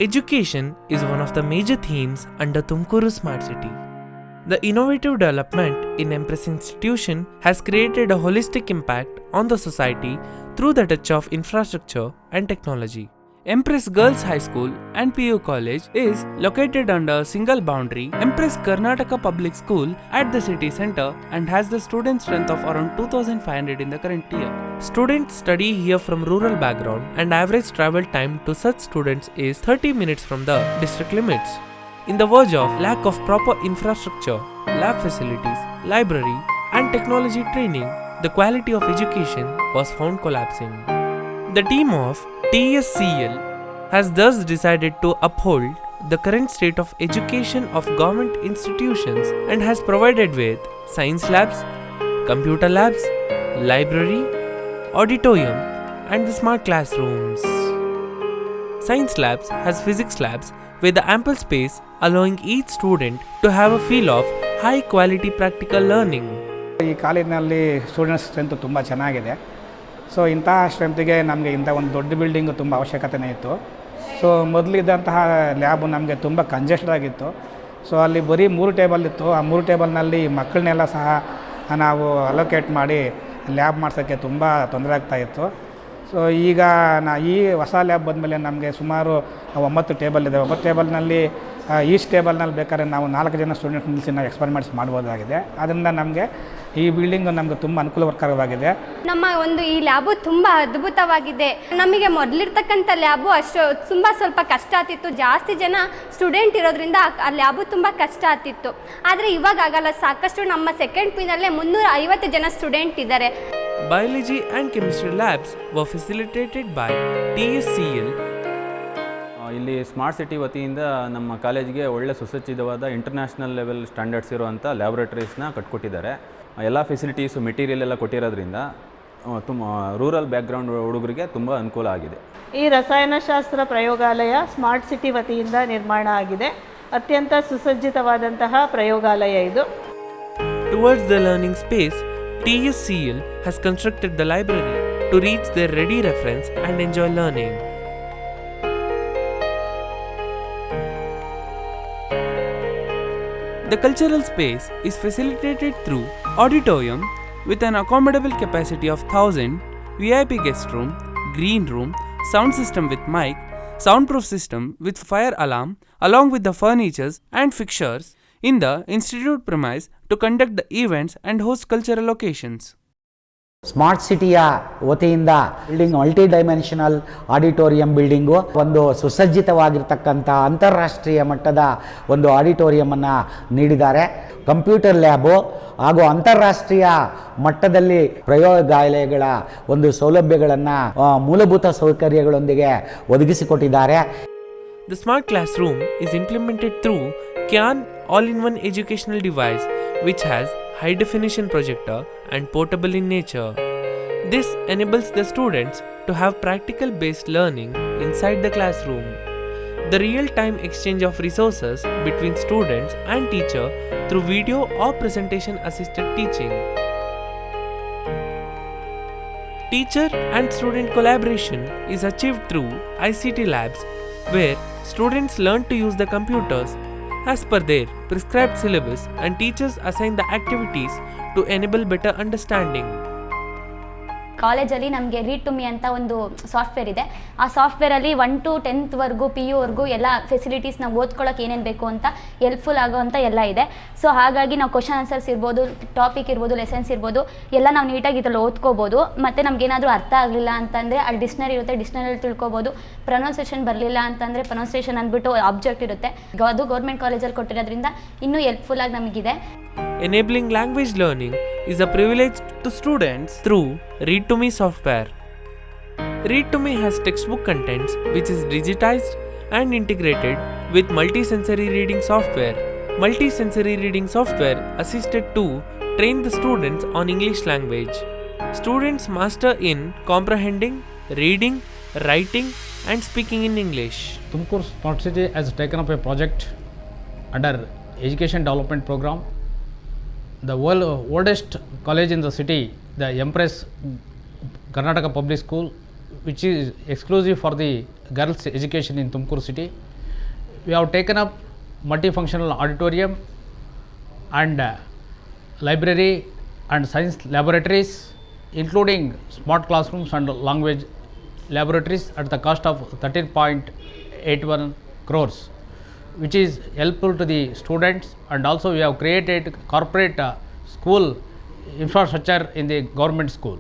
Education is one of the major themes under Tumkuru Smart City. The innovative development in Empress Institution has created a holistic impact on the society through the touch of infrastructure and technology. Empress Girls High School and PU College is located under a single boundary, Empress Karnataka Public School at the city center, and has the student strength of around 2,500 in the current year. Students study here from rural background, and average travel time to such students is 30 minutes from the district limits. In the verge of lack of proper infrastructure, lab facilities, library, and technology training, the quality of education was found collapsing. The team of TSCL has thus decided to uphold the current state of education of government institutions and has provided with science labs, computer labs, library, auditorium, and the smart classrooms. Science labs has physics labs with the ample space allowing each student to have a feel of high quality practical learning. ಈ ಕಾಲೇಜಿನಲ್ಲಿ students strength ತುಂಬ ಚೆನ್ನಾಗಿದೆ. So ಇಂತಹ ಸ್ಟ್ರೆಂತಿಗೆ ನಮಗೆ ಇಂಥ ಒಂದು ದೊಡ್ಡ building ತುಂಬ ಅವಶ್ಯಕತೆನೇ ಇತ್ತು. ಸೊ ಮೊದಲಿದ್ದಂತಹ ಲ್ಯಾಬು ನಮಗೆ ತುಂಬ ಕಂಜೆಸ್ಟೆಡ್ ಆಗಿತ್ತು. ಸೊ ಅಲ್ಲಿ ಬರೀ 3 ಟೇಬಲ್ ಇತ್ತು. ಆ 3 ಟೇಬಲ್ನಲ್ಲಿ ಮಕ್ಕಳನ್ನೆಲ್ಲ ಸಹ ನಾವು ಅಲೋಕೇಟ್ ಮಾಡಿ ಲ್ಯಾಬ್ ಮಾಡ್ಸೋಕ್ಕೆ ತುಂಬ ತೊಂದರೆ ಆಗ್ತಾಯಿತ್ತು. ಸೊ ಈಗ ಈ ಹೊಸ ಲ್ಯಾಬ್ ಬಂದಮೇಲೆ ನಮಗೆ ಸುಮಾರು 9 ಟೇಬಲ್ ಇದೆ. 9 ಟೇಬಲ್ನಲ್ಲಿ ಈಚ್ ಟೇಬಲ್ನಲ್ಲಿ ಬೇಕಾದ್ರೆ ನಾವು 4 ಜನ ಸ್ಟೂಡೆಂಟ್ ನಿಲ್ಲಿಸಿ ನಾವು ಎಕ್ಸ್ಪೆರಿಮೆಂಟ್ಸ್ ಮಾಡ್ಬೋದಾಗಿದೆ. ಅದರಿಂದ ನಮಗೆ ಈ ಬಿಲ್ಡಿಂಗು ನಮಗೆ ತುಂಬ ಅನುಕೂಲಕರವಾಗಿದೆ. ನಮ್ಮ ಒಂದು ಈ ಲ್ಯಾಬು ತುಂಬ ಅದ್ಭುತವಾಗಿದೆ. ನಮಗೆ ಮೊದಲಿರ್ತಕ್ಕಂಥ ಲ್ಯಾಬು ಸ್ವಲ್ಪ ಕಷ್ಟ ಆಗ್ತಿತ್ತು. ಜಾಸ್ತಿ ಜನ ಸ್ಟೂಡೆಂಟ್ ಇರೋದ್ರಿಂದ ಆ ಲ್ಯಾಬು ತುಂಬ ಕಷ್ಟ ಆಗ್ತಿತ್ತು. ಆದರೆ ಇವಾಗ ಆಗಲ್ಲ. ಸಾಕಷ್ಟು ನಮ್ಮ ಸೆಕೆಂಡ್ ಪಿನಲ್ಲೇ 350 ಜನ ಸ್ಟೂಡೆಂಟ್ ಇದ್ದಾರೆ. Biology and chemistry labs were facilitated by TSCL. ಇಲ್ಲಿ ಸ್ಮಾರ್ಟ್ ಸಿಟಿ ವತಿಯಿಂದ ನಮ್ಮ ಕಾಲೇಜಿಗೆ ಒಳ್ಳೆ ಸುಸಜ್ಜಿತವಾದ ಇಂಟರ್ನ್ಯಾಷನಲ್ ಲೆವೆಲ್ ಸ್ಟ್ಯಾಂಡರ್ಡ್ಸ್ ಇರುವಂಥ ಲ್ಯಾಬ್ರೇಟರೀಸ್ನ ಕಟ್ಕೊಟ್ಟಿದ್ದಾರೆ. ಎಲ್ಲ ಫೆಸಿಲಿಟೀಸು ಮೆಟೀರಿಯಲ್ ಎಲ್ಲ ಕೊಟ್ಟಿರೋದ್ರಿಂದ ತುಂಬ ರೂರಲ್ ಬ್ಯಾಕ್ಗ್ರೌಂಡ್ ಹುಡುಗರಿಗೆ ತುಂಬ ಅನುಕೂಲ ಆಗಿದೆ. ಈ ರಸಾಯನಶಾಸ್ತ್ರ ಪ್ರಯೋಗಾಲಯ ಸ್ಮಾರ್ಟ್ ಸಿಟಿ ವತಿಯಿಂದ ನಿರ್ಮಾಣ ಆಗಿದೆ. ಅತ್ಯಂತ ಸುಸಜ್ಜಿತವಾದಂತಹ ಪ್ರಯೋಗಾಲಯ ಇದು. Towards the learning space, TSCL has constructed the library to reach their ready reference and enjoy learning. The cultural space is facilitated through auditorium with an accommodable capacity of 1,000, VIP guest room, green room, sound system with mic, soundproof system with fire alarm, along with the furnitures and fixtures in the institute premise to conduct the events and host cultural occasions. Smart ಸಿಟಿಯ ವತಿಯಿಂದ building multi dimensional auditorium building ಒಂದು ಸುಸಜ್ಜಿತವಾಗಿರ್ತಕ್ಕಂಥ ಅಂತಾರಾಷ್ಟ್ರೀಯ ಮಟ್ಟದ ಒಂದು ಆಡಿಟೋರಿಯಮನ್ನು ನೀಡಿದ್ದಾರೆ. Computer lab ಹಾಗೂ ಅಂತಾರಾಷ್ಟ್ರೀಯ ಮಟ್ಟದಲ್ಲಿ ಪ್ರಯೋಗಾಲಯಗಳ ಒಂದು ಸೌಲಭ್ಯಗಳನ್ನು ಮೂಲಭೂತ ಸೌಕರ್ಯಗಳೊಂದಿಗೆ ಒದಗಿಸಿಕೊಟ್ಟಿದ್ದಾರೆ. The smart classroom is implemented through CAN all-in-one educational device which has high definition projector and portable in nature. This enables the students to have practical based learning inside the classroom. The real-time exchange of resources between students and teacher through video or presentation assisted teaching. Teacher and student collaboration is achieved through ICT labs where students learn to use the computers as per their prescribed syllabus and teachers assign the activities to enable better understanding. ಕಾಲೇಜಲ್ಲಿ ನಮಗೆ read to me ಅಂತ ಒಂದು software ಇದೆ. ಆ ಸಾಫ್ಟ್ವೇರಲ್ಲಿ 1 to 10th ವರೆಗೂ PU ವರೆಗೂ ಎಲ್ಲ facilities ನಾವು ಓದ್ಕೊಳ್ಳೋಕೆ ಏನೇನು ಬೇಕು ಅಂತ ಹೆಲ್ಪ್ಫುಲ್ ಆಗೋವಂಥ ಎಲ್ಲ ಇದೆ. ಸೊ ಹಾಗಾಗಿ ನಾವು ಕ್ವಶನ್ ಆನ್ಸರ್ಸ್ ಇರ್ಬೋದು, ಟಾಪಿಕ್ ಇರ್ಬೋದು, ಲೆಸನ್ಸ್ ಇರ್ಬೋದು, ಎಲ್ಲ ನಾವು ನೀಟಾಗಿ ಇದರಲ್ಲಿ ಓದ್ಕೋಬೋದು. ಮತ್ತು ನಮಗೇನಾದರೂ ಅರ್ಥ ಆಗಲಿಲ್ಲ ಅಂತಂದರೆ ಅಲ್ಲಿ ಡಿಕ್ಷನರಿ ಇರುತ್ತೆ, ಡಿಕ್ಷನರಿಯಲ್ಲಿ ತಿಳ್ಕೊಬೋದು. ಪ್ರೊನೌನ್ಸಿಯೇಷನ್ ಬರಲಿಲ್ಲ ಅಂತಂದರೆ ಪ್ರೊನೌನ್ಸಿಯೇಷನ್ ಅಂದ್ಬಿಟ್ಟು ಆಬ್ಜೆಕ್ಟ್ ಇರುತ್ತೆ. ಅದು ಗೌರ್ಮೆಂಟ್ ಕಾಲೇಜಲ್ಲಿ ಕೊಟ್ಟಿರೋದ್ರಿಂದ ಇನ್ನೂ ಹೆಲ್ಪ್ಫುಲ್ ಆಗಿ ನಮಗಿದೆ. Enabling language learning is a privilege to students through Read to Me software. Read to Me has textbook contents which is digitized and integrated with multi-sensory reading software. Multi-sensory reading software assisted to train the students on English language. Students master in comprehending, reading, writing and speaking in English. Tumkur Smart City has taken up a project under Education Development Program. The oldest college in the city, the Empress Karnataka Public School, which is exclusive for the girls' education in Tumkur city, we have taken up multifunctional auditorium and library and science laboratories, including smart classrooms and language laboratories at the cost of 13.81 crores, which is helpful to the students. And also we have created corporate school infrastructure in the government school.